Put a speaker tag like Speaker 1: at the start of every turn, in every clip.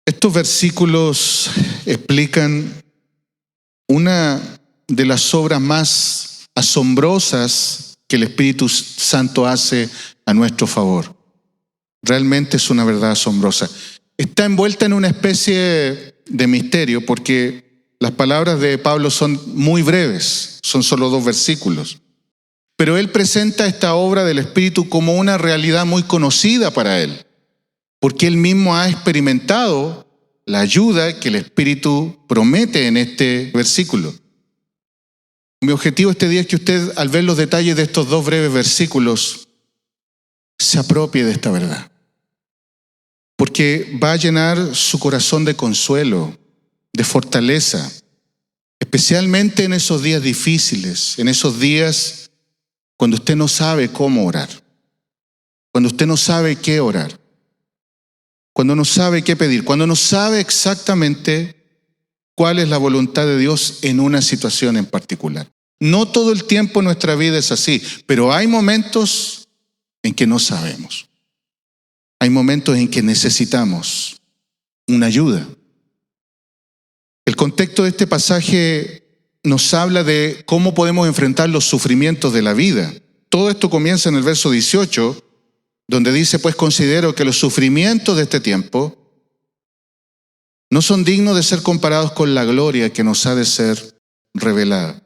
Speaker 1: Estos versículos explican una de las obras más asombrosas que el Espíritu Santo hace a nuestro favor. Realmente es una verdad asombrosa. Está envuelta en una especie de misterio porque las palabras de Pablo son muy breves, son solo 2 versículos. Pero él presenta esta obra del Espíritu como una realidad muy conocida para él, porque él mismo ha experimentado la ayuda que el Espíritu promete en este versículo. Mi objetivo este día es que usted, al ver los detalles de estos 2 breves versículos, se apropie de esta verdad, porque va a llenar su corazón de consuelo, de fortaleza, especialmente en esos días difíciles, en esos días cuando usted no sabe cómo orar, cuando usted no sabe qué orar, cuando no sabe qué pedir, cuando no sabe exactamente cuál es la voluntad de Dios en una situación en particular. No todo el tiempo en nuestra vida es así, pero hay momentos en que no sabemos. Hay momentos en que necesitamos una ayuda. El contexto de este pasaje nos habla de cómo podemos enfrentar los sufrimientos de la vida. Todo esto comienza en el verso 18, donde dice, pues considero que los sufrimientos de este tiempo no son dignos de ser comparados con la gloria que nos ha de ser revelada.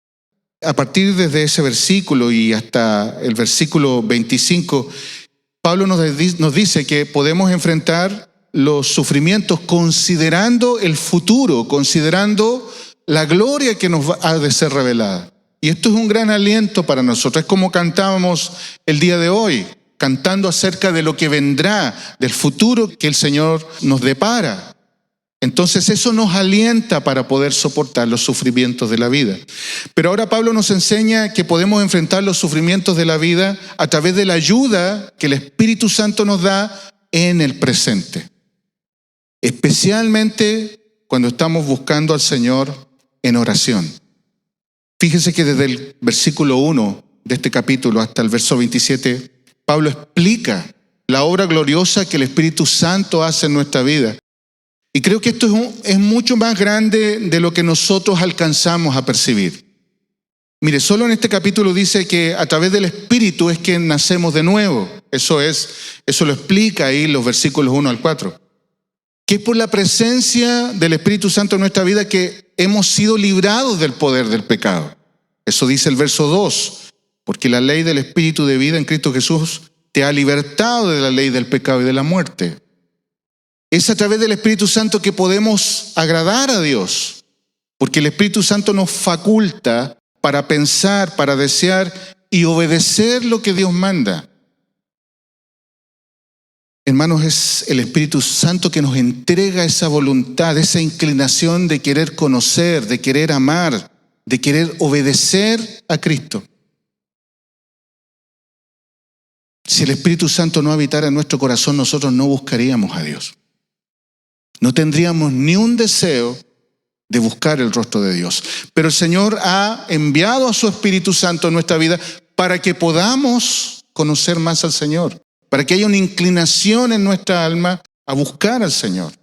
Speaker 1: A partir desde ese versículo y hasta el versículo 25, Pablo nos dice que podemos enfrentar los sufrimientos considerando el futuro, considerando la gloria que nos ha de ser revelada. Y esto es un gran aliento para nosotros. Es como cantábamos el día de hoy, cantando acerca de lo que vendrá, del futuro que el Señor nos depara. Entonces eso nos alienta para poder soportar los sufrimientos de la vida. Pero ahora Pablo nos enseña que podemos enfrentar los sufrimientos de la vida a través de la ayuda que el Espíritu Santo nos da en el presente. Especialmente cuando estamos buscando al Señor en oración. Fíjese que desde el versículo 1 de este capítulo hasta el verso 27, Pablo explica la obra gloriosa que el Espíritu Santo hace en nuestra vida. Y creo que esto es mucho más grande de lo que nosotros alcanzamos a percibir. Mire, solo en este capítulo dice que a través del Espíritu es que nacemos de nuevo. Eso lo explica ahí los versículos 1 al 4. Que es por la presencia del Espíritu Santo en nuestra vida que hemos sido librados del poder del pecado. Eso dice el verso 2. Porque la ley del Espíritu de vida en Cristo Jesús te ha libertado de la ley del pecado y de la muerte. Es a través del Espíritu Santo que podemos agradar a Dios, porque el Espíritu Santo nos faculta para pensar, para desear y obedecer lo que Dios manda. Hermanos, es el Espíritu Santo que nos entrega esa voluntad, esa inclinación de querer conocer, de querer amar, de querer obedecer a Cristo. Si el Espíritu Santo no habitara en nuestro corazón, nosotros no buscaríamos a Dios. No tendríamos ni un deseo de buscar el rostro de Dios. Pero el Señor ha enviado a su Espíritu Santo en nuestra vida para que podamos conocer más al Señor, para que haya una inclinación en nuestra alma a buscar al Señor.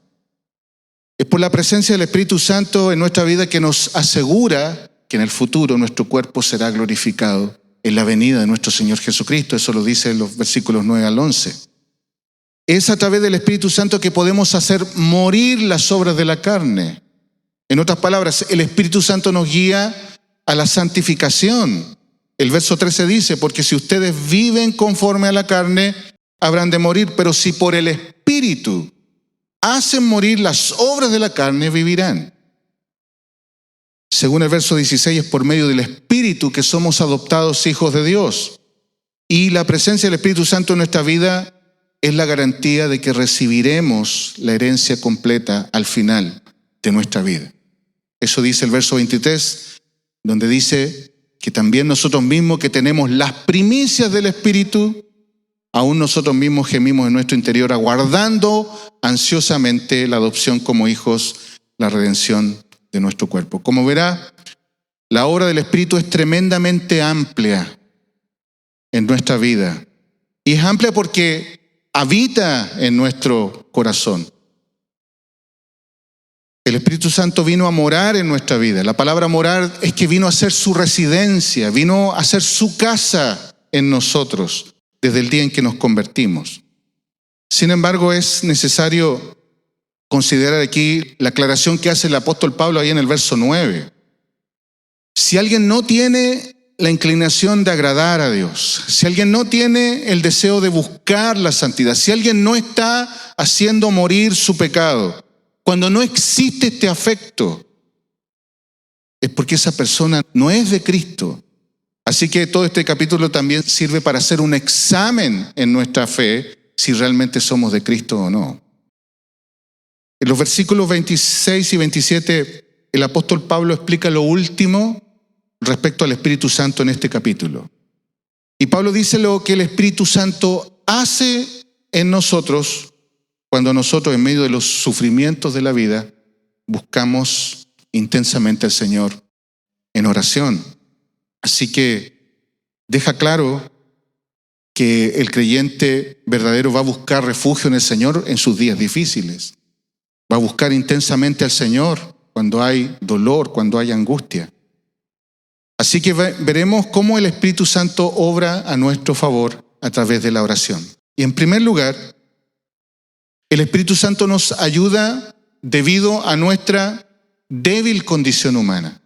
Speaker 1: Es por la presencia del Espíritu Santo en nuestra vida que nos asegura que en el futuro nuestro cuerpo será glorificado en la venida de nuestro Señor Jesucristo. Eso lo dice en los versículos 9 al 11. Es a través del Espíritu Santo que podemos hacer morir las obras de la carne. En otras palabras, el Espíritu Santo nos guía a la santificación. El verso 13 dice, porque si ustedes viven conforme a la carne, habrán de morir, pero si por el Espíritu hacen morir las obras de la carne, vivirán. Según el verso 16, es por medio del Espíritu que somos adoptados hijos de Dios. Y la presencia del Espíritu Santo en nuestra vida es la garantía de que recibiremos la herencia completa al final de nuestra vida. Eso dice el verso 23, donde dice que también nosotros mismos que tenemos las primicias del Espíritu, aún nosotros mismos gemimos en nuestro interior, aguardando ansiosamente la adopción como hijos, la redención de nuestro cuerpo. Como verá, la obra del Espíritu es tremendamente amplia en nuestra vida. Y es amplia porque habita en nuestro corazón. El Espíritu Santo vino a morar en nuestra vida. La palabra morar es que vino a ser su residencia, vino a ser su casa en nosotros desde el día en que nos convertimos. Sin embargo, es necesario considerar aquí la aclaración que hace el apóstol Pablo ahí en el verso 9. Si alguien no tiene la inclinación de agradar a Dios, si alguien no tiene el deseo de buscar la santidad, si alguien no está haciendo morir su pecado, cuando no existe este afecto, es porque esa persona no es de Cristo. Así que todo este capítulo también sirve para hacer un examen en nuestra fe, si realmente somos de Cristo o no. En los versículos 26 y 27, el apóstol Pablo explica lo último respecto al Espíritu Santo en este capítulo. Y Pablo dice lo que el Espíritu Santo hace en nosotros cuando nosotros, en medio de los sufrimientos de la vida, buscamos intensamente al Señor en oración. Así que deja claro que el creyente verdadero va a buscar refugio en el Señor en sus días difíciles. Va a buscar intensamente al Señor cuando hay dolor, cuando hay angustia. Así que veremos cómo el Espíritu Santo obra a nuestro favor a través de la oración. Y en primer lugar, el Espíritu Santo nos ayuda debido a nuestra débil condición humana.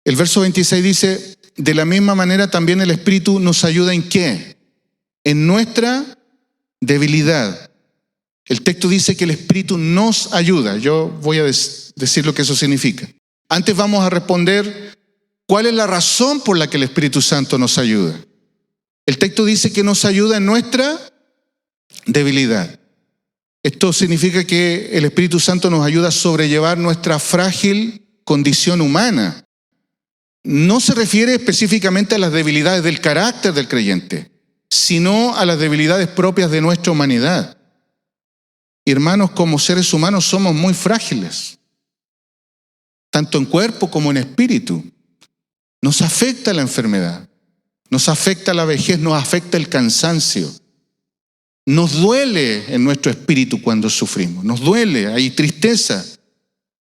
Speaker 1: El verso 26 dice, de la misma manera también el Espíritu nos ayuda ¿en qué? En nuestra debilidad. El texto dice que el Espíritu nos ayuda. Yo voy a decir lo que eso significa. Antes vamos a responder cuál es la razón por la que el Espíritu Santo nos ayuda. El texto dice que nos ayuda en nuestra debilidad. Esto significa que el Espíritu Santo nos ayuda a sobrellevar nuestra frágil condición humana. No se refiere específicamente a las debilidades del carácter del creyente, sino a las debilidades propias de nuestra humanidad. Hermanos, como seres humanos somos muy frágiles, tanto en cuerpo como en espíritu. Nos afecta la enfermedad, nos afecta la vejez, nos afecta el cansancio. Nos duele en nuestro espíritu cuando sufrimos, nos duele, hay tristeza.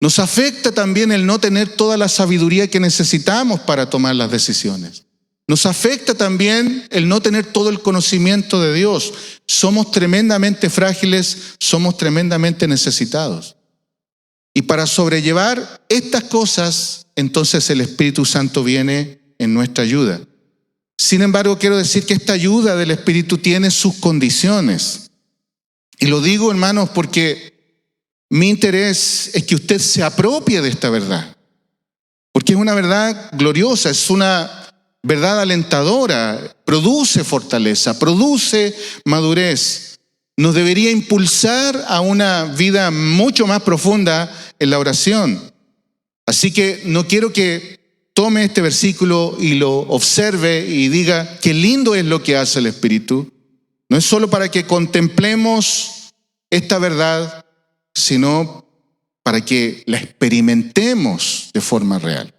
Speaker 1: Nos afecta también el no tener toda la sabiduría que necesitamos para tomar las decisiones. Nos afecta también el no tener todo el conocimiento de Dios. Somos tremendamente frágiles, somos tremendamente necesitados. Y para sobrellevar estas cosas, entonces el Espíritu Santo viene en nuestra ayuda. Sin embargo, quiero decir que esta ayuda del Espíritu tiene sus condiciones. Y lo digo, hermanos, porque mi interés es que usted se apropie de esta verdad. Porque es una verdad gloriosa, es una verdad alentadora, produce fortaleza, produce madurez. Nos debería impulsar a una vida mucho más profunda en la oración. Así que no quiero que tome este versículo y lo observe y diga qué lindo es lo que hace el Espíritu. No es solo para que contemplemos esta verdad, sino para que la experimentemos de forma real.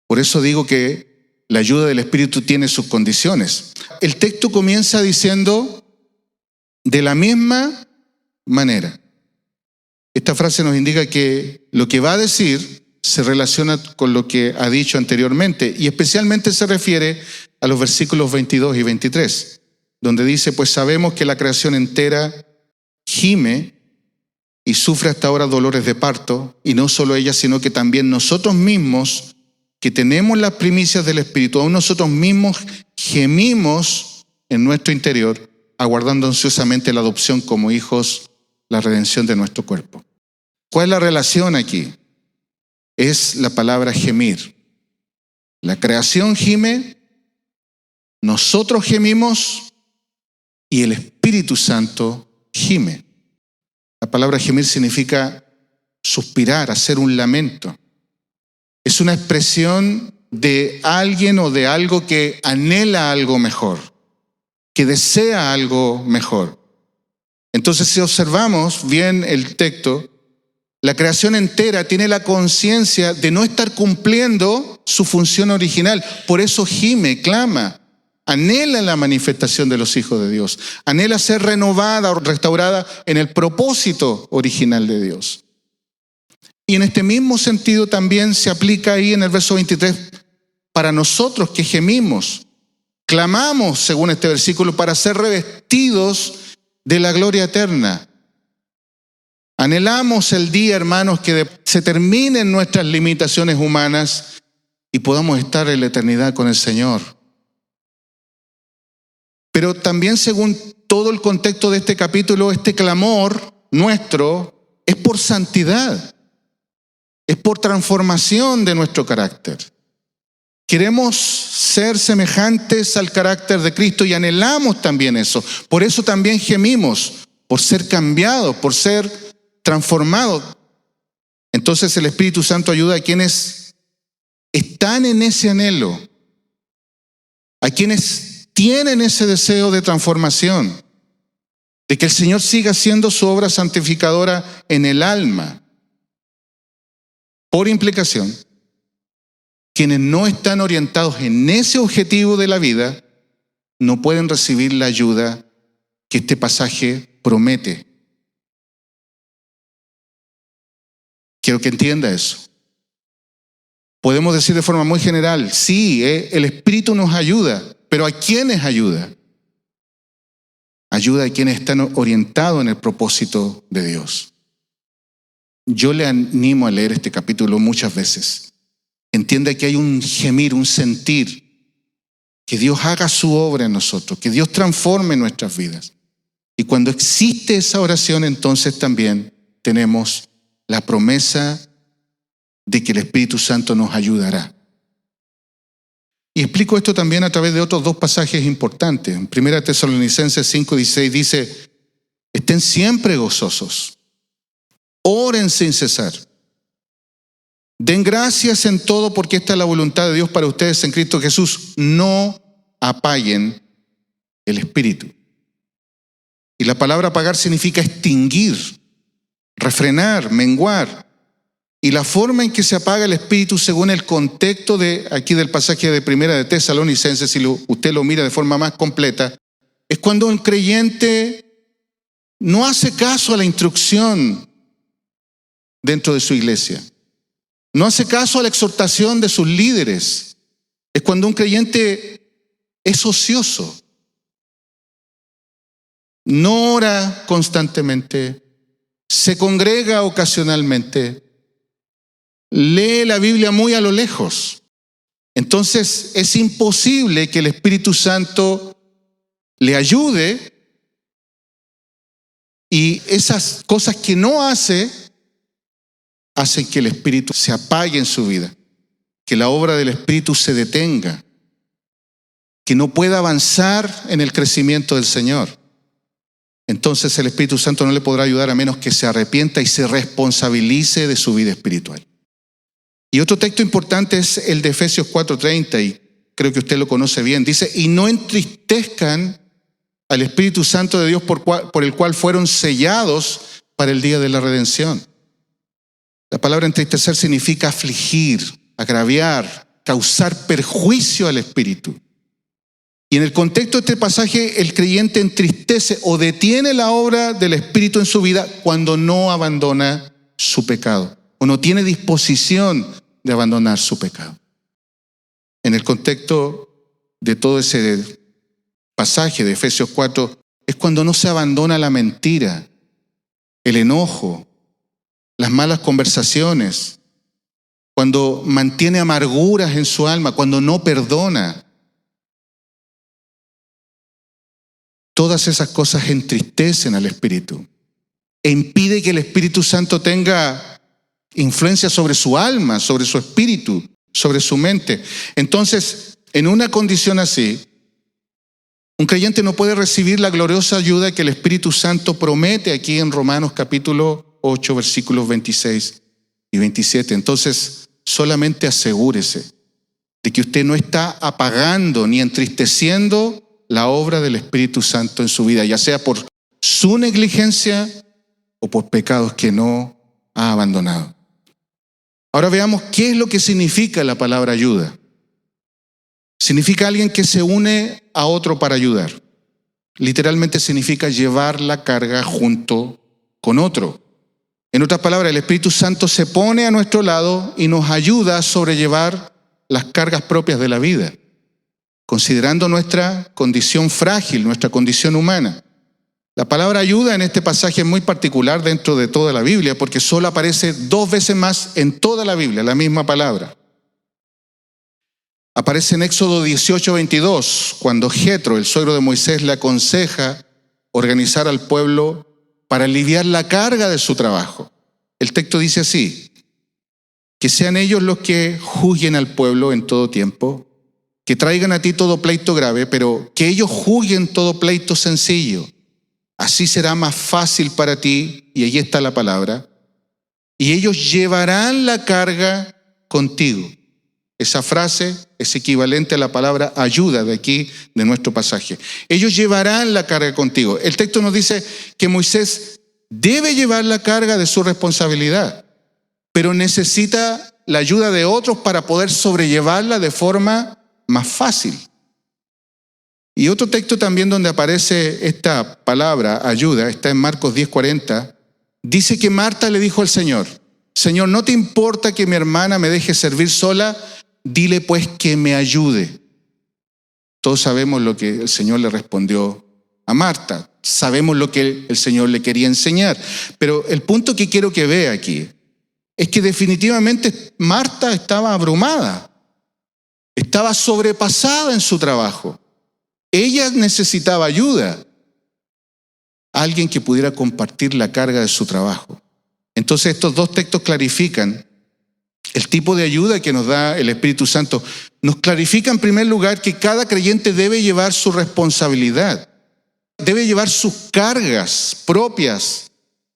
Speaker 1: Por eso digo que la ayuda del Espíritu tiene sus condiciones. El texto comienza diciendo, de la misma manera. Esta frase nos indica que lo que va a decir se relaciona con lo que ha dicho anteriormente y especialmente se refiere a los versículos 22 y 23, donde dice, pues sabemos que la creación entera gime y sufre hasta ahora dolores de parto, y no solo ella, sino que también nosotros mismos, que tenemos las primicias del Espíritu, aún nosotros mismos gemimos en nuestro interior, aguardando ansiosamente la adopción como hijos, la redención de nuestro cuerpo. ¿Cuál es la relación aquí? Es la palabra gemir. La creación gime, nosotros gemimos y el Espíritu Santo gime. La palabra gemir significa suspirar, hacer un lamento. Es una expresión de alguien o de algo que anhela algo mejor, que desea algo mejor. Entonces, si observamos bien el texto, la creación entera tiene la conciencia de no estar cumpliendo su función original. Por eso gime, clama, anhela la manifestación de los hijos de Dios. Anhela ser renovada o restaurada en el propósito original de Dios. Y en este mismo sentido también se aplica ahí en el verso 23, para nosotros que gemimos, clamamos, según este versículo, para ser revestidos de la gloria eterna. Anhelamos el día, hermanos, que se terminen nuestras limitaciones humanas y podamos estar en la eternidad con el Señor. Pero también, según todo el contexto de este capítulo, este clamor nuestro es por santidad, es por transformación de nuestro carácter. Queremos ser semejantes al carácter de Cristo y anhelamos también eso. Por eso también gemimos, por ser cambiados, por ser transformados. Entonces el Espíritu Santo ayuda a quienes están en ese anhelo, a quienes tienen ese deseo de transformación, de que el Señor siga haciendo su obra santificadora en el alma. Por implicación, quienes no están orientados en ese objetivo de la vida no pueden recibir la ayuda que este pasaje promete. Quiero que entienda eso. Podemos decir de forma muy general, sí, el Espíritu nos ayuda, pero ¿a quiénes ayuda? Ayuda a quienes están orientados en el propósito de Dios. Yo le animo a leer este capítulo muchas veces. Entienda que hay un gemir, un sentir, que Dios haga su obra en nosotros, que Dios transforme nuestras vidas. Y cuando existe esa oración, entonces también tenemos la promesa de que el Espíritu Santo nos ayudará. Y explico esto también a través de otros dos pasajes importantes. En 1 Tesalonicenses 5:16 dice, estén siempre gozosos, oren sin cesar, den gracias en todo porque esta es la voluntad de Dios para ustedes en Cristo Jesús. No apaguen el Espíritu. Y la palabra apagar significa extinguir, refrenar, menguar. Y la forma en que se apaga el Espíritu, según el contexto de aquí del pasaje de 1 Tesalonicenses, si usted lo mira de forma más completa, es cuando un creyente no hace caso a la instrucción dentro de su iglesia, no hace caso a la exhortación de sus líderes. Es cuando un creyente es ocioso, no ora constantemente, se congrega ocasionalmente, lee la Biblia muy a lo lejos. Entonces es imposible que el Espíritu Santo le ayude y esas cosas que no hace hacen que el Espíritu se apague en su vida, que la obra del Espíritu se detenga, que no pueda avanzar en el crecimiento del Señor. Entonces el Espíritu Santo no le podrá ayudar a menos que se arrepienta y se responsabilice de su vida espiritual. Y otro texto importante es el de Efesios 4:30, y creo que usted lo conoce bien. Dice, y no entristezcan al Espíritu Santo de Dios por el cual fueron sellados para el día de la redención. La palabra entristecer significa afligir, agraviar, causar perjuicio al Espíritu. Y en el contexto de este pasaje, el creyente entristece o detiene la obra del Espíritu en su vida cuando no abandona su pecado o no tiene disposición de abandonar su pecado. En el contexto de todo ese pasaje de Efesios 4, es cuando no se abandona la mentira, el enojo, las malas conversaciones, cuando mantiene amarguras en su alma, cuando no perdona. Todas esas cosas entristecen al Espíritu e impide que el Espíritu Santo tenga influencia sobre su alma, sobre su espíritu, sobre su mente. Entonces, en una condición así, un creyente no puede recibir la gloriosa ayuda que el Espíritu Santo promete aquí en Romanos capítulo 8, versículos 26 y 27. Entonces, solamente asegúrese de que usted no está apagando ni entristeciendo la obra del Espíritu Santo en su vida, ya sea por su negligencia o por pecados que no ha abandonado. Ahora veamos qué es lo que significa la palabra ayuda. Significa alguien que se une a otro para ayudar. Literalmente significa llevar la carga junto con otro. En otras palabras, el Espíritu Santo se pone a nuestro lado y nos ayuda a sobrellevar las cargas propias de la vida, considerando nuestra condición frágil, nuestra condición humana. La palabra ayuda en este pasaje es muy particular dentro de toda la Biblia porque solo aparece 2 veces más en toda la Biblia, la misma palabra. Aparece en Éxodo 18:22, cuando Jetro, el suegro de Moisés, le aconseja organizar al pueblo para aliviar la carga de su trabajo. El texto dice así: que sean ellos los que juzguen al pueblo en todo tiempo, que traigan a ti todo pleito grave, pero que ellos juzguen todo pleito sencillo. Así será más fácil para ti, y allí está la palabra, y ellos llevarán la carga contigo. Esa frase es equivalente a la palabra ayuda de aquí, de nuestro pasaje. Ellos llevarán la carga contigo. El texto nos dice que Moisés debe llevar la carga de su responsabilidad, pero necesita la ayuda de otros para poder sobrellevarla de forma más fácil. Y otro texto también donde aparece esta palabra ayuda, está en Marcos 10:40, dice que Marta le dijo al Señor: Señor, ¿no te importa que mi hermana me deje servir sola? Dile pues que me ayude. Todos sabemos lo que el Señor le respondió a Marta. Sabemos lo que el Señor le quería enseñar. Pero el punto que quiero que vea aquí es que definitivamente Marta estaba abrumada. Estaba sobrepasada en su trabajo. Ella necesitaba ayuda. Alguien que pudiera compartir la carga de su trabajo. Entonces estos 2 textos clarifican el tipo de ayuda que nos da el Espíritu Santo. Nos clarifica en primer lugar que cada creyente debe llevar su responsabilidad, debe llevar sus cargas propias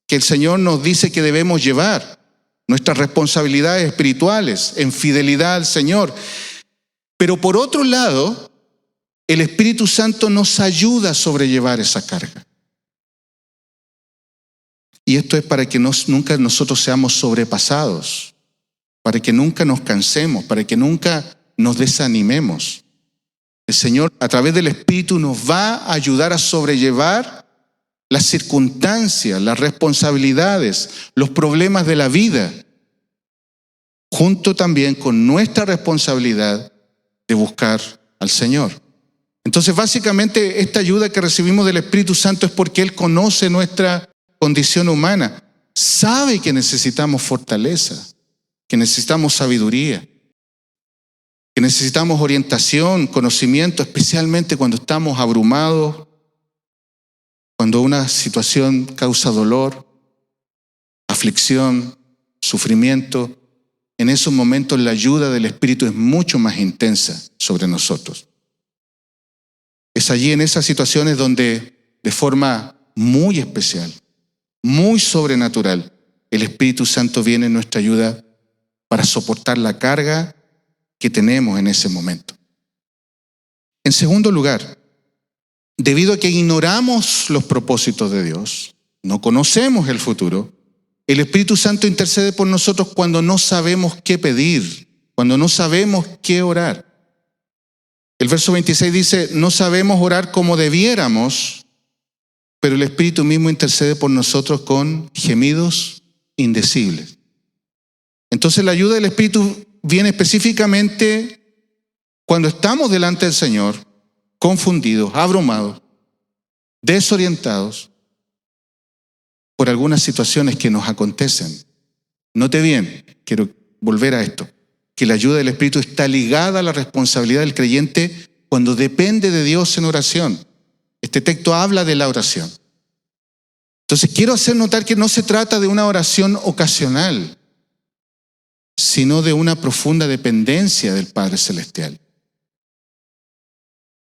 Speaker 1: que el Señor nos dice que debemos llevar, nuestras responsabilidades espirituales en fidelidad al Señor. Pero por otro lado, el Espíritu Santo nos ayuda a sobrellevar esa carga. Y esto es para que nunca nosotros seamos sobrepasados, para que nunca nos cansemos, para que nunca nos desanimemos. El Señor, a través del Espíritu, nos va a ayudar a sobrellevar las circunstancias, las responsabilidades, los problemas de la vida, junto también con nuestra responsabilidad de buscar al Señor. Entonces, básicamente, esta ayuda que recibimos del Espíritu Santo es porque Él conoce nuestra condición humana, sabe que necesitamos fortaleza, que necesitamos sabiduría, que necesitamos orientación, conocimiento, especialmente cuando estamos abrumados, cuando una situación causa dolor, aflicción, sufrimiento. En esos momentos la ayuda del Espíritu es mucho más intensa sobre nosotros. Es allí en esas situaciones donde de forma muy especial, muy sobrenatural, el Espíritu Santo viene en nuestra ayuda para soportar la carga que tenemos en ese momento. En segundo lugar, debido a que ignoramos los propósitos de Dios, no conocemos el futuro, el Espíritu Santo intercede por nosotros cuando no sabemos qué pedir, cuando no sabemos qué orar. El verso 26 dice: no sabemos orar como debiéramos, pero el Espíritu mismo intercede por nosotros con gemidos indecibles. Entonces la ayuda del Espíritu viene específicamente cuando estamos delante del Señor, confundidos, abrumados, desorientados por algunas situaciones que nos acontecen. Note bien, quiero volver a esto, que la ayuda del Espíritu está ligada a la responsabilidad del creyente cuando depende de Dios en oración. Este texto habla de la oración. Entonces quiero hacer notar que no se trata de una oración ocasional, sino de una profunda dependencia del Padre Celestial.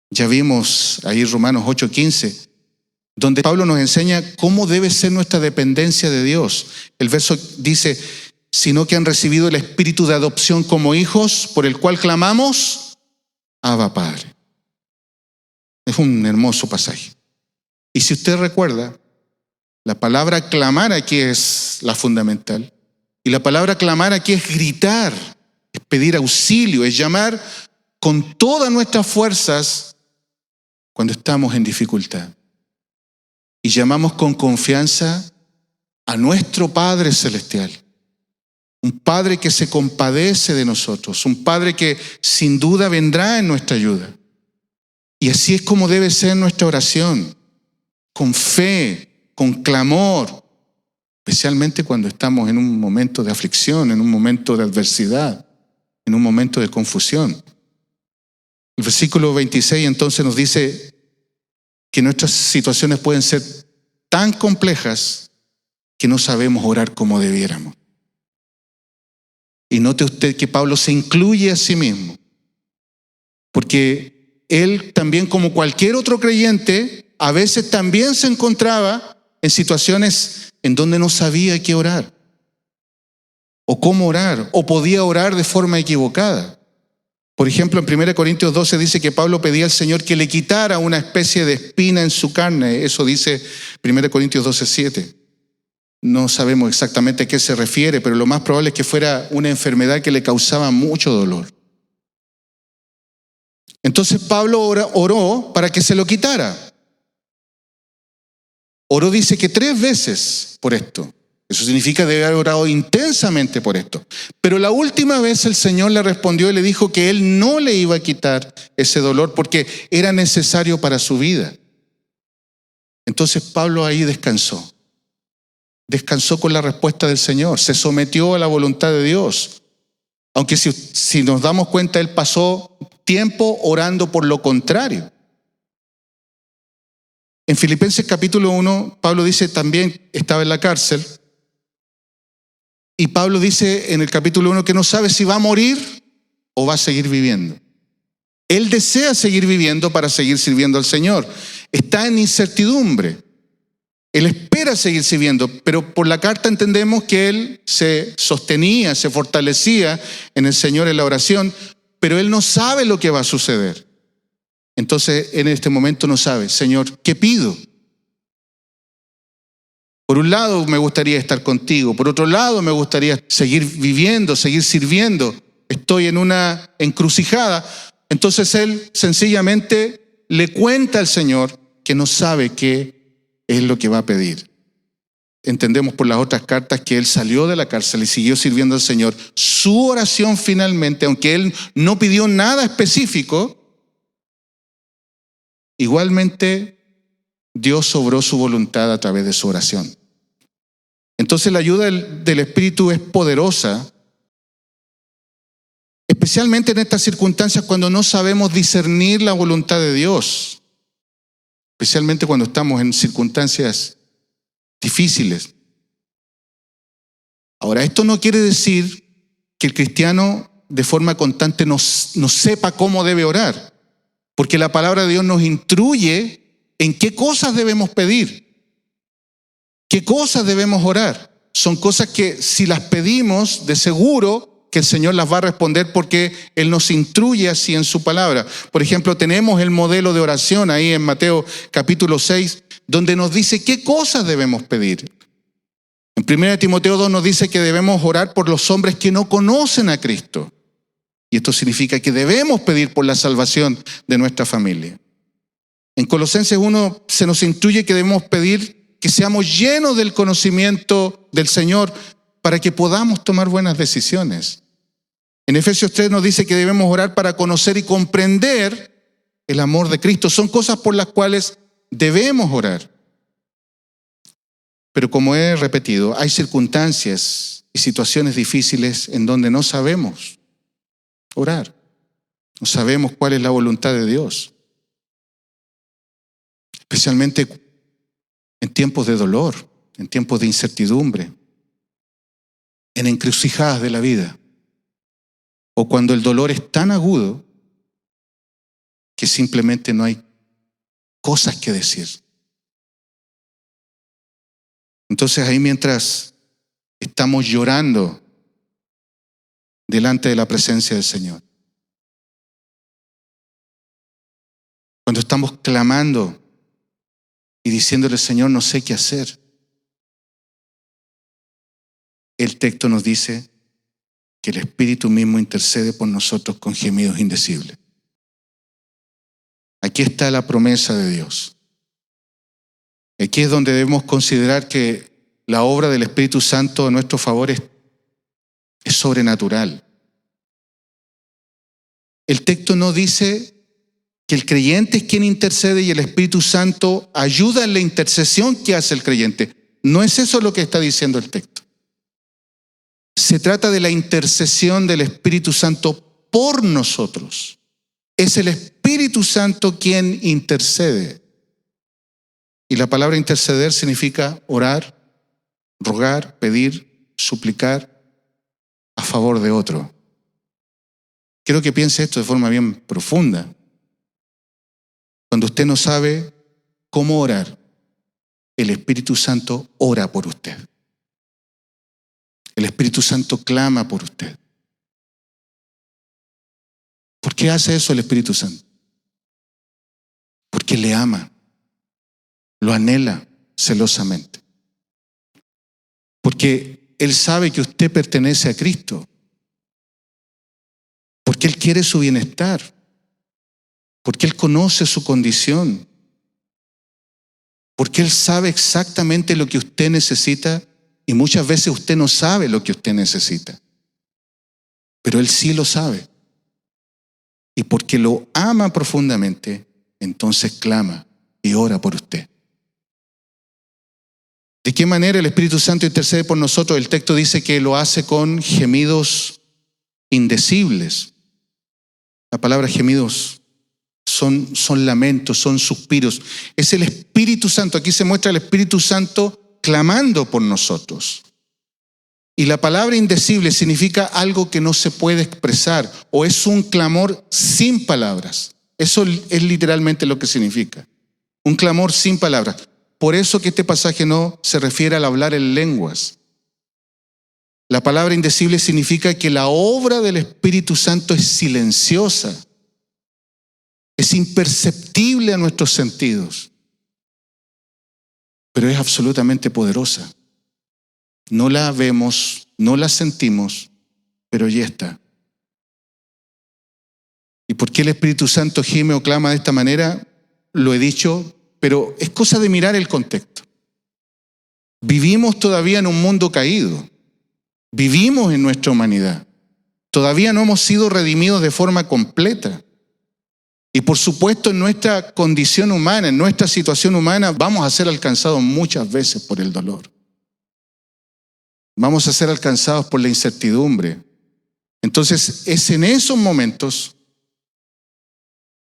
Speaker 1: Ya vimos ahí Romanos 8:15, donde Pablo nos enseña cómo debe ser nuestra dependencia de Dios. El verso dice: sino que han recibido el espíritu de adopción como hijos, por el cual clamamos, Abba, Padre. Es un hermoso pasaje. Y si usted recuerda, la palabra clamar aquí es la fundamental. Y la palabra clamar aquí es gritar, es pedir auxilio, es llamar con todas nuestras fuerzas cuando estamos en dificultad. Y llamamos con confianza a nuestro Padre Celestial. Un Padre que se compadece de nosotros, un Padre que sin duda vendrá en nuestra ayuda. Y así es como debe ser nuestra oración, con fe, con clamor, especialmente cuando estamos en un momento de aflicción, en un momento de adversidad, en un momento de confusión. El versículo 26 entonces nos dice que nuestras situaciones pueden ser tan complejas que no sabemos orar como debiéramos. Y note usted que Pablo se incluye a sí mismo, porque él también, como cualquier otro creyente, a veces también se encontraba en situaciones en donde no sabía qué orar, o cómo orar, o podía orar de forma equivocada. Por ejemplo, en 1 Corintios 12 dice que Pablo pedía al Señor que le quitara una especie de espina en su carne. Eso dice 1 Corintios 12:7. No sabemos exactamente a qué se refiere, pero lo más probable es que fuera una enfermedad que le causaba mucho dolor. Entonces Pablo oró para que se lo quitara. Oró, dice que 3 veces por esto. Eso significa debe haber orado intensamente por esto. Pero la última vez el Señor le respondió y le dijo que Él no le iba a quitar ese dolor porque era necesario para su vida. Entonces Pablo ahí descansó. Descansó con la respuesta del Señor. Se sometió a la voluntad de Dios. Aunque si nos damos cuenta, Él pasó tiempo orando por lo contrario. En Filipenses capítulo 1, Pablo dice también estaba en la cárcel. Y Pablo dice en el capítulo 1 que no sabe si va a morir o va a seguir viviendo. Él desea seguir viviendo para seguir sirviendo al Señor. Está en incertidumbre. Él espera seguir sirviendo, pero por la carta entendemos que él se sostenía, se fortalecía en el Señor en la oración, pero él no sabe lo que va a suceder. Entonces, en este momento no sabe, Señor, ¿qué pido? Por un lado me gustaría estar contigo, por otro lado me gustaría seguir viviendo, seguir sirviendo. Estoy en una encrucijada. Entonces él sencillamente le cuenta al Señor que no sabe qué es lo que va a pedir. Entendemos por las otras cartas que él salió de la cárcel y siguió sirviendo al Señor. Su oración finalmente, aunque él no pidió nada específico, igualmente Dios obró su voluntad a través de su oración. Entonces la ayuda del Espíritu es poderosa, especialmente en estas circunstancias cuando no sabemos discernir la voluntad de Dios, especialmente cuando estamos en circunstancias difíciles. Ahora, esto no quiere decir que el cristiano de forma constante no sepa cómo debe orar, porque la palabra de Dios nos instruye en qué cosas debemos pedir, qué cosas debemos orar. Son cosas que si las pedimos, de seguro que el Señor las va a responder porque Él nos instruye así en su palabra. Por ejemplo, tenemos el modelo de oración ahí en Mateo capítulo 6, donde nos dice qué cosas debemos pedir. En 1 Timoteo 2 nos dice que debemos orar por los hombres que no conocen a Cristo. Y esto significa que debemos pedir por la salvación de nuestra familia. En Colosenses 1 se nos instruye que debemos pedir que seamos llenos del conocimiento del Señor para que podamos tomar buenas decisiones. En Efesios 3 nos dice que debemos orar para conocer y comprender el amor de Cristo. Son cosas por las cuales debemos orar. Pero como he repetido, hay circunstancias y situaciones difíciles en donde no sabemos orar. No sabemos cuál es la voluntad de Dios. Especialmente en tiempos de dolor, en tiempos de incertidumbre, en encrucijadas de la vida. O cuando el dolor es tan agudo que simplemente no hay cosas que decir. Entonces ahí mientras estamos llorando delante de la presencia del Señor, cuando estamos clamando y diciéndole, Señor, no sé qué hacer, el texto nos dice que el Espíritu mismo intercede por nosotros con gemidos indecibles. Aquí está la promesa de Dios. Aquí es donde debemos considerar que la obra del Espíritu Santo a nuestro favor es sobrenatural. El texto no dice que el creyente es quien intercede y el Espíritu Santo ayuda en la intercesión que hace el creyente. No es eso lo que está diciendo el texto. Se trata de la intercesión del Espíritu Santo por nosotros. Es el Espíritu Santo quien intercede. Y la palabra interceder significa orar, rogar, pedir, suplicar a favor de otro. Quiero que piense esto de forma bien profunda. Cuando usted no sabe cómo orar, el Espíritu Santo ora por usted. El Espíritu Santo clama por usted. ¿Por qué hace eso el Espíritu Santo? Porque le ama, lo anhela celosamente. Porque Él sabe que usted pertenece a Cristo. Porque Él quiere su bienestar. Porque Él conoce su condición. Porque Él sabe exactamente lo que usted necesita y muchas veces usted no sabe lo que usted necesita. Pero Él sí lo sabe. Y porque lo ama profundamente, entonces clama y ora por usted. ¿De qué manera el Espíritu Santo intercede por nosotros? El texto dice que lo hace con gemidos indecibles. La palabra gemidos son lamentos, son suspiros. Es el Espíritu Santo. Aquí se muestra el Espíritu Santo clamando por nosotros. Y la palabra indecible significa algo que no se puede expresar o es un clamor sin palabras. Eso es literalmente lo que significa. Un clamor sin palabras. Por eso que este pasaje no se refiere al hablar en lenguas. La palabra indecible significa que la obra del Espíritu Santo es silenciosa. Es imperceptible a nuestros sentidos. Pero es absolutamente poderosa. No la vemos, no la sentimos, pero ya está. ¿Y por qué el Espíritu Santo gime o clama de esta manera? Lo he dicho, pero es cosa de mirar el contexto. Vivimos todavía en un mundo caído. Vivimos en nuestra humanidad. Todavía no hemos sido redimidos de forma completa. Y por supuesto en nuestra condición humana, en nuestra situación humana, vamos a ser alcanzados muchas veces por el dolor. Vamos a ser alcanzados por la incertidumbre. Entonces es en esos momentos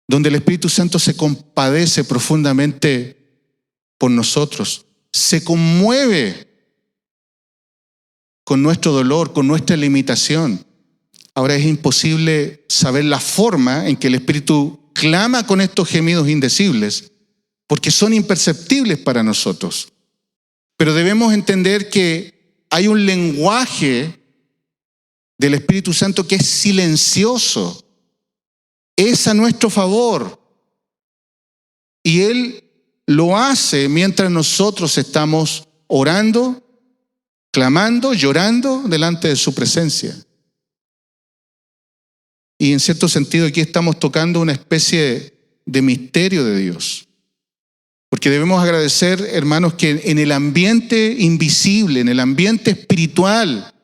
Speaker 1: donde el Espíritu Santo se compadece profundamente por nosotros, se conmueve con nuestro dolor, con nuestra limitación. Ahora es imposible saber la forma en que el Espíritu clama con estos gemidos indecibles, porque son imperceptibles para nosotros. Pero debemos entender que hay un lenguaje del Espíritu Santo que es silencioso, es a nuestro favor. Y Él lo hace mientras nosotros estamos orando, clamando, llorando delante de su presencia. Y en cierto sentido aquí estamos tocando una especie de misterio de Dios. Porque debemos agradecer, hermanos, que en el ambiente invisible, en el ambiente espiritual,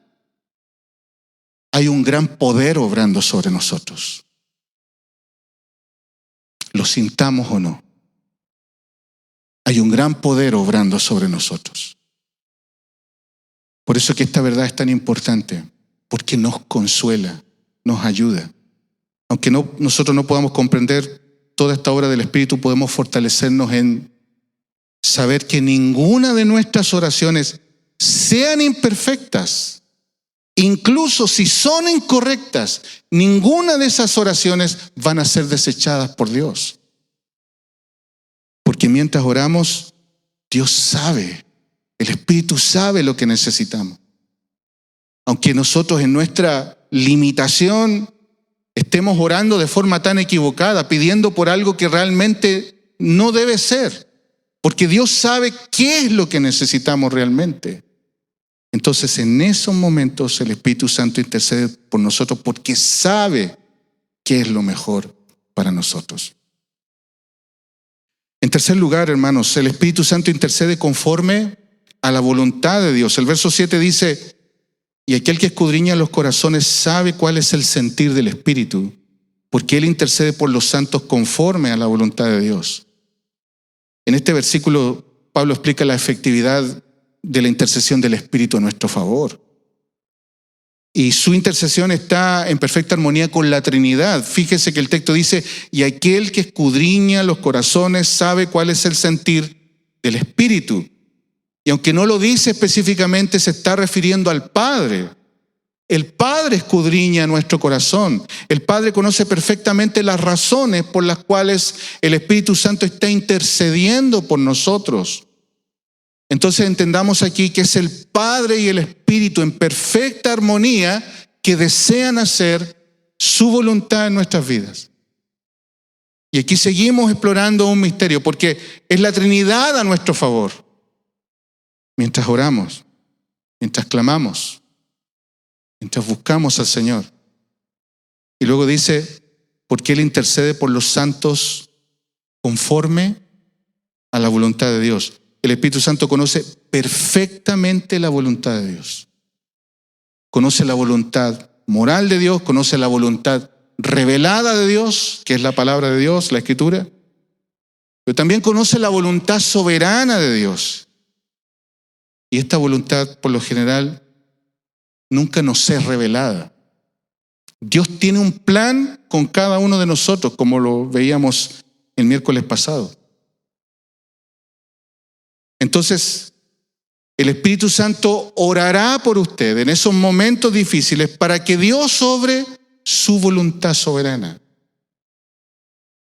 Speaker 1: hay un gran poder obrando sobre nosotros. Lo sintamos o no. Hay un gran poder obrando sobre nosotros. Por eso que esta verdad es tan importante, porque nos consuela, nos ayuda. Aunque nosotros no podamos comprender toda esta obra del Espíritu, podemos fortalecernos en saber que ninguna de nuestras oraciones, sean imperfectas, incluso si son incorrectas, ninguna de esas oraciones van a ser desechadas por Dios. Porque mientras oramos, Dios sabe, el Espíritu sabe lo que necesitamos. Aunque nosotros en nuestra limitación estemos orando de forma tan equivocada, pidiendo por algo que realmente no debe ser. Porque Dios sabe qué es lo que necesitamos realmente. Entonces, en esos momentos el Espíritu Santo intercede por nosotros porque sabe qué es lo mejor para nosotros. En tercer lugar, hermanos, el Espíritu Santo intercede conforme a la voluntad de Dios. El verso 7 dice, y aquel que escudriña los corazones sabe cuál es el sentir del Espíritu, porque Él intercede por los santos conforme a la voluntad de Dios. En este versículo, Pablo explica la efectividad de la intercesión del Espíritu a nuestro favor. Y su intercesión está en perfecta armonía con la Trinidad. Fíjese que el texto dice, y aquel que escudriña los corazones sabe cuál es el sentir del Espíritu. Y aunque no lo dice específicamente, se está refiriendo al Padre. El Padre escudriña nuestro corazón. El Padre conoce perfectamente las razones por las cuales el Espíritu Santo está intercediendo por nosotros. Entonces entendamos aquí que es el Padre y el Espíritu en perfecta armonía que desean hacer su voluntad en nuestras vidas. Y aquí seguimos explorando un misterio, porque es la Trinidad a nuestro favor. Mientras oramos, mientras clamamos, mientras buscamos al Señor. Y luego dice, porque Él intercede por los santos conforme a la voluntad de Dios. El Espíritu Santo conoce perfectamente la voluntad de Dios. Conoce la voluntad moral de Dios, conoce la voluntad revelada de Dios, que es la palabra de Dios, la Escritura. Pero también conoce la voluntad soberana de Dios. Y esta voluntad, por lo general, nunca nos es revelada. Dios tiene un plan con cada uno de nosotros, como lo veíamos el miércoles pasado. Entonces, el Espíritu Santo orará por usted en esos momentos difíciles para que Dios obre su voluntad soberana.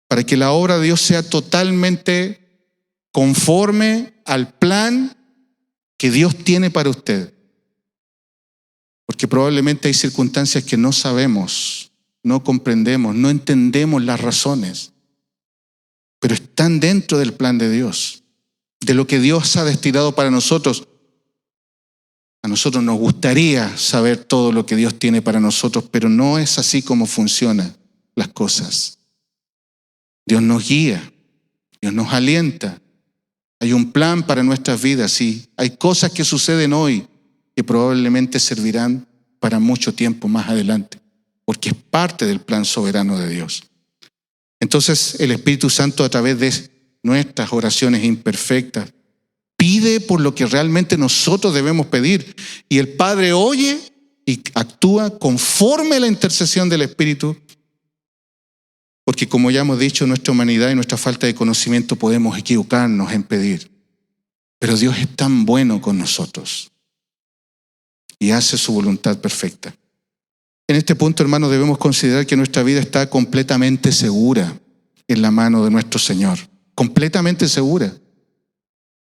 Speaker 1: Para que la obra de Dios sea totalmente conforme al plan que Dios tiene para usted. Porque probablemente hay circunstancias que no sabemos, no comprendemos, no entendemos las razones, pero están dentro del plan de Dios, de lo que Dios ha destinado para nosotros. A nosotros nos gustaría saber todo lo que Dios tiene para nosotros, pero no es así como funcionan las cosas. Dios nos guía, Dios nos alienta. Hay un plan para nuestras vidas y hay cosas que suceden hoy que probablemente servirán para mucho tiempo más adelante, porque es parte del plan soberano de Dios. Entonces el Espíritu Santo, a través de nuestras oraciones imperfectas, pide por lo que realmente nosotros debemos pedir. Y el Padre oye y actúa conforme a la intercesión del Espíritu, porque como ya hemos dicho, nuestra humanidad y nuestra falta de conocimiento podemos equivocarnos en pedir. Pero Dios es tan bueno con nosotros y hace su voluntad perfecta. En este punto, hermanos, debemos considerar que nuestra vida está completamente segura en la mano de nuestro Señor. Completamente segura.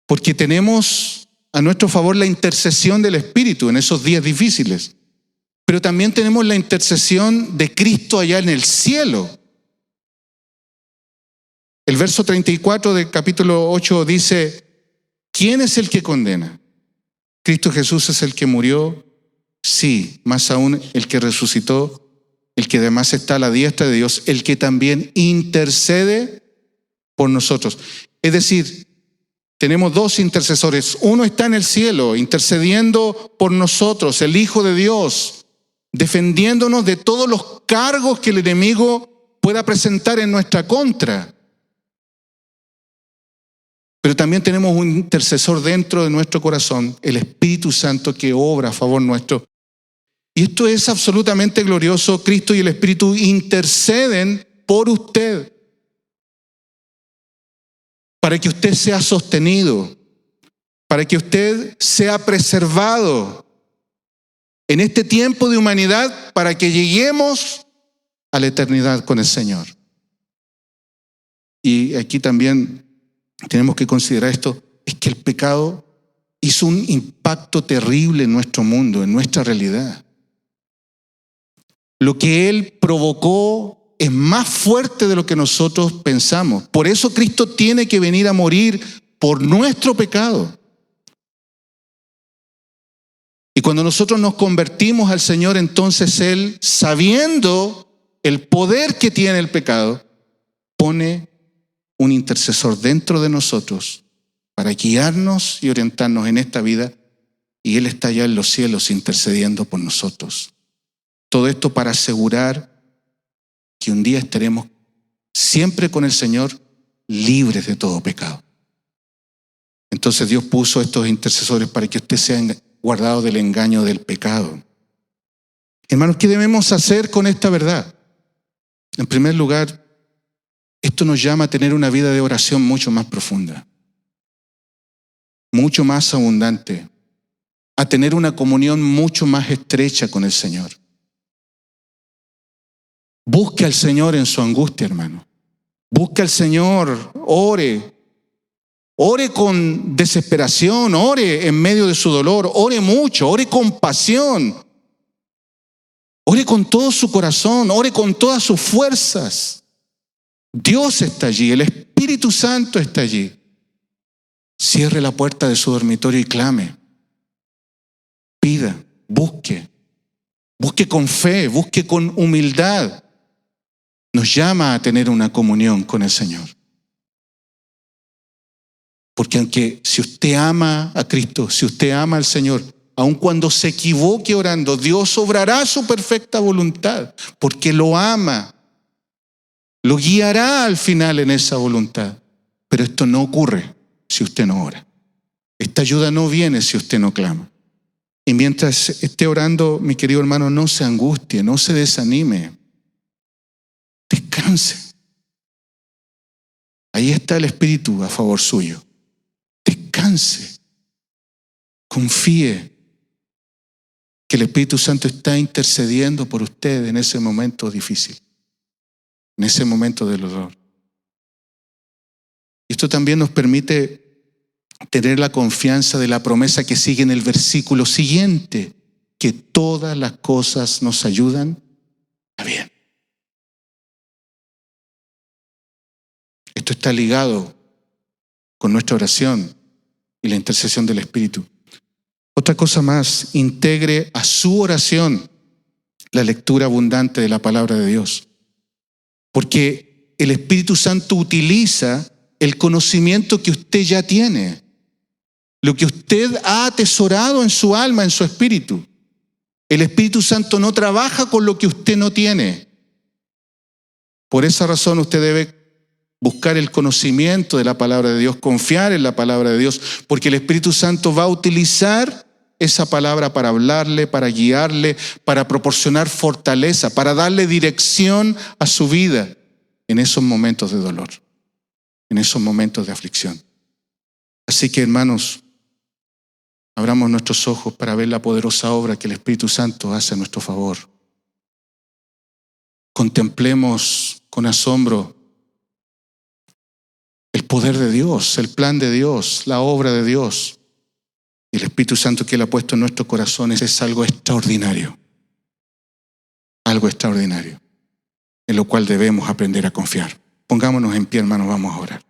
Speaker 1: Porque tenemos a nuestro favor la intercesión del Espíritu en esos días difíciles. Pero también tenemos la intercesión de Cristo allá en el cielo. El verso 34 del capítulo 8 dice, ¿quién es el que condena? Cristo Jesús es el que murió, sí, más aún el que resucitó, el que además está a la diestra de Dios, el que también intercede por nosotros. Es decir, tenemos dos intercesores. Uno está en el cielo, intercediendo por nosotros, el Hijo de Dios, defendiéndonos de todos los cargos que el enemigo pueda presentar en nuestra contra. Pero también tenemos un intercesor dentro de nuestro corazón, el Espíritu Santo, que obra a favor nuestro. Y esto es absolutamente glorioso. Cristo y el Espíritu interceden por usted, para que usted sea sostenido, para que usted sea preservado en este tiempo de humanidad, para que lleguemos a la eternidad con el Señor. Y aquí también tenemos que considerar esto, es que el pecado hizo un impacto terrible en nuestro mundo, en nuestra realidad. Lo que Él provocó es más fuerte de lo que nosotros pensamos. Por eso Cristo tiene que venir a morir por nuestro pecado. Y cuando nosotros nos convertimos al Señor, entonces Él, sabiendo el poder que tiene el pecado, pone un intercesor dentro de nosotros para guiarnos y orientarnos en esta vida, y Él está allá en los cielos intercediendo por nosotros. Todo esto para asegurar que un día estaremos siempre con el Señor, libres de todo pecado. Entonces Dios puso estos intercesores para que usted sea guardado del engaño del pecado. Hermanos, ¿qué debemos hacer con esta verdad? En primer lugar, esto nos llama a tener una vida de oración mucho más profunda, mucho más abundante, a tener una comunión mucho más estrecha con el Señor. Busque al Señor en su angustia, hermano. Busque al Señor, ore. Ore con desesperación, ore en medio de su dolor, ore mucho, ore con pasión. Ore con todo su corazón, ore con todas sus fuerzas. Dios está allí, el Espíritu Santo está allí. Cierre la puerta de su dormitorio y clame. Pida, busque. Busque con fe, busque con humildad. Nos llama a tener una comunión con el Señor. Porque aunque si usted ama a Cristo, si usted ama al Señor, aun cuando se equivoque orando, Dios obrará su perfecta voluntad, porque lo ama. Lo guiará al final en esa voluntad. Pero esto no ocurre si usted no ora. Esta ayuda no viene si usted no clama. Y mientras esté orando, mi querido hermano, no se angustie, no se desanime. Descanse. Ahí está el Espíritu a favor suyo. Descanse. Confíe que el Espíritu Santo está intercediendo por usted en ese momento difícil, en ese momento del dolor. Esto también nos permite tener la confianza de la promesa que sigue en el versículo siguiente, que todas las cosas nos ayudan a bien. Esto está ligado con nuestra oración y la intercesión del Espíritu. Otra cosa más, integre a su oración la lectura abundante de la palabra de Dios. Porque el Espíritu Santo utiliza el conocimiento que usted ya tiene, lo que usted ha atesorado en su alma, en su espíritu. El Espíritu Santo no trabaja con lo que usted no tiene. Por esa razón usted debe buscar el conocimiento de la palabra de Dios, confiar en la palabra de Dios, porque el Espíritu Santo va a utilizar esa palabra para hablarle, para guiarle, para proporcionar fortaleza, para darle dirección a su vida en esos momentos de dolor, en esos momentos de aflicción. Así que, hermanos, abramos nuestros ojos para ver la poderosa obra que el Espíritu Santo hace a nuestro favor. Contemplemos con asombro el poder de Dios, el plan de Dios, la obra de Dios. Y el Espíritu Santo que Él ha puesto en nuestros corazones es algo extraordinario. Algo extraordinario, en lo cual debemos aprender a confiar. Pongámonos en pie, hermanos, vamos a orar.